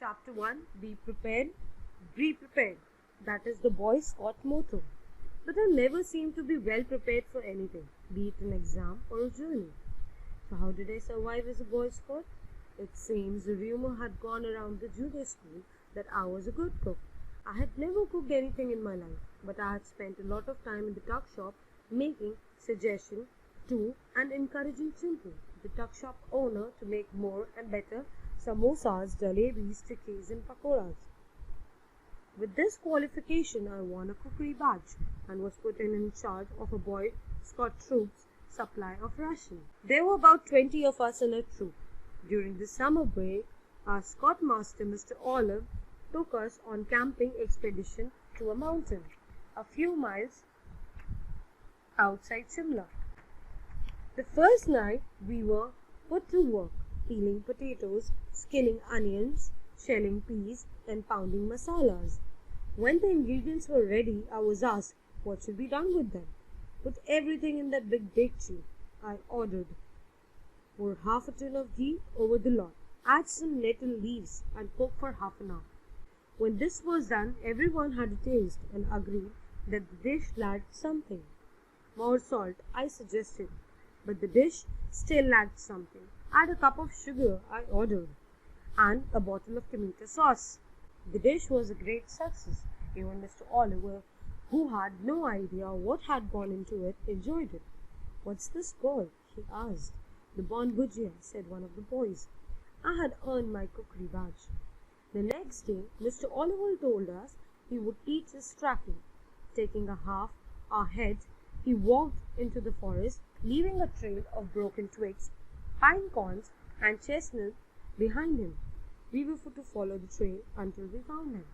Chapter 1. Be prepared, be prepared. That is the Boy Scout motto. But I never seemed to be well prepared for anything, be it an exam or a journey. So how did I survive as a Boy Scout? It seems a rumor had gone around the junior school that I was a good cook. I had never cooked anything in my life, but I had spent a lot of time in the tuck shop making suggestions to and encouraging Chintu, the tuck shop owner, to make more and better samosas, jalebis, tikkis and pakoras. With this qualification, I won a cookery badge and was put in charge of a Boy Scout troop's supply of ration. There were about 20 of us in a troop. During the summer break, our Scoutmaster, Mr. Olive, took us on camping expedition to a mountain a few miles outside Shimla. The first night we were put to work peeling potatoes, skinning onions, shelling peas and pounding masalas. When the ingredients were ready, I was asked what should be done with them. Put everything in that big deikchi, I ordered. Pour half a tin of ghee over the lot. Add some nettle leaves and cook for half an hour. When this was done, everyone had a taste and agreed that the dish lacked something. More salt, I suggested, but the dish still lacked something. Add a cup of sugar, I ordered, and a bottle of tomato sauce. The dish was a great success. Even Mr. Oliver, who had no idea what had gone into it, enjoyed it. "What's this called?" he asked. "The Bon Bhujia," said one of the boys. I had earned my cookery badge. The next day, Mr. Oliver told us he would teach us tracking. Taking a half ahead, he walked into the forest, leaving a trail of broken twigs, pine cones and chestnuts behind him. We were to follow the trail until we found him.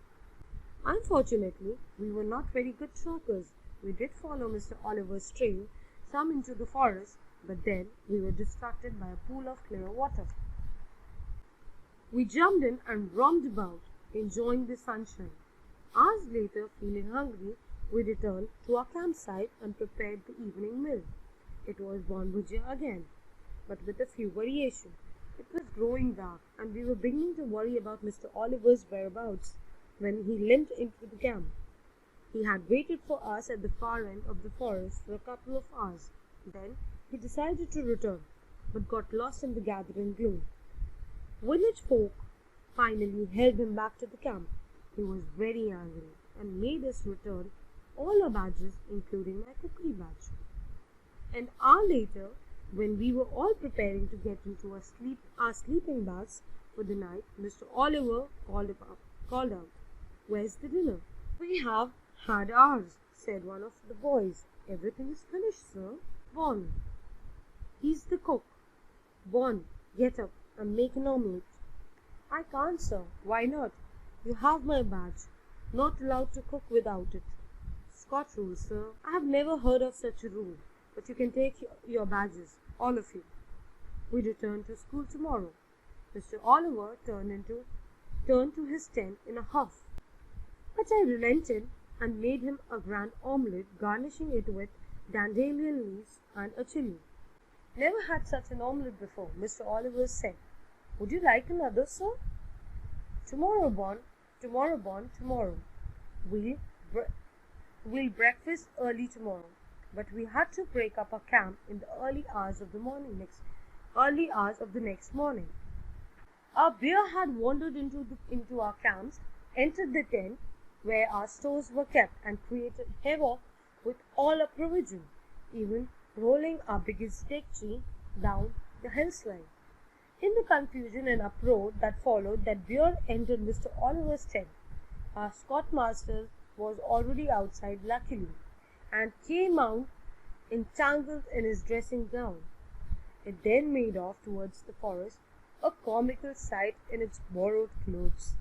Unfortunately, we were not very good trackers. We did follow Mr. Oliver's trail some into the forest, but then we were distracted by a pool of clear water. We jumped in and roamed about, enjoying the sunshine. Hours later, feeling hungry, we returned to our campsite and prepared the evening meal. It was Bon Bhujia again, but with a few variations. It was growing dark, and we were beginning to worry about Mr. Oliver's whereabouts when he limped into the camp. He had waited for us at the far end of the forest for a couple of hours. Then he decided to return, but got lost in the gathering gloom. Village folk finally held him back to the camp. He was very angry and made us return all our badges, including my cookery badge. An hour later, when we were all preparing to get into our sleeping bags for the night, Mr. Oliver called out, "Where's the dinner?" "We have had ours," said one of the boys. "Everything is finished, sir." "Bon, he's the cook. Bon, get up and make an omelette." "I can't, sir." "Why not?" "You have my badge. Not allowed to cook without it." "Scotch rules, sir." "I have never heard of such a rule, but you can take your badges, all of you. We return to school tomorrow." Mr. Oliver turned to his tent in a huff, but I relented and made him a grand omelette, garnishing it with dandelion leaves and a chili. "Never had such an omelette before," Mr. Oliver said. "Would you like another, sir?" Tomorrow, Bon, tomorrow. We'll breakfast early tomorrow." But we had to break up our camp in the early hours of the morning early hours of the next morning. Our bear had wandered into our camps, entered the tent where our stores were kept, and created havoc with all our provision, even rolling our biggest deck tree down the hillside. In the confusion and uproar that followed, that bear entered Mr. Oliver's tent. Our Scoutmaster was already outside, luckily, and came out entangled in his dressing gown. It then made off towards the forest, a comical sight in its borrowed clothes.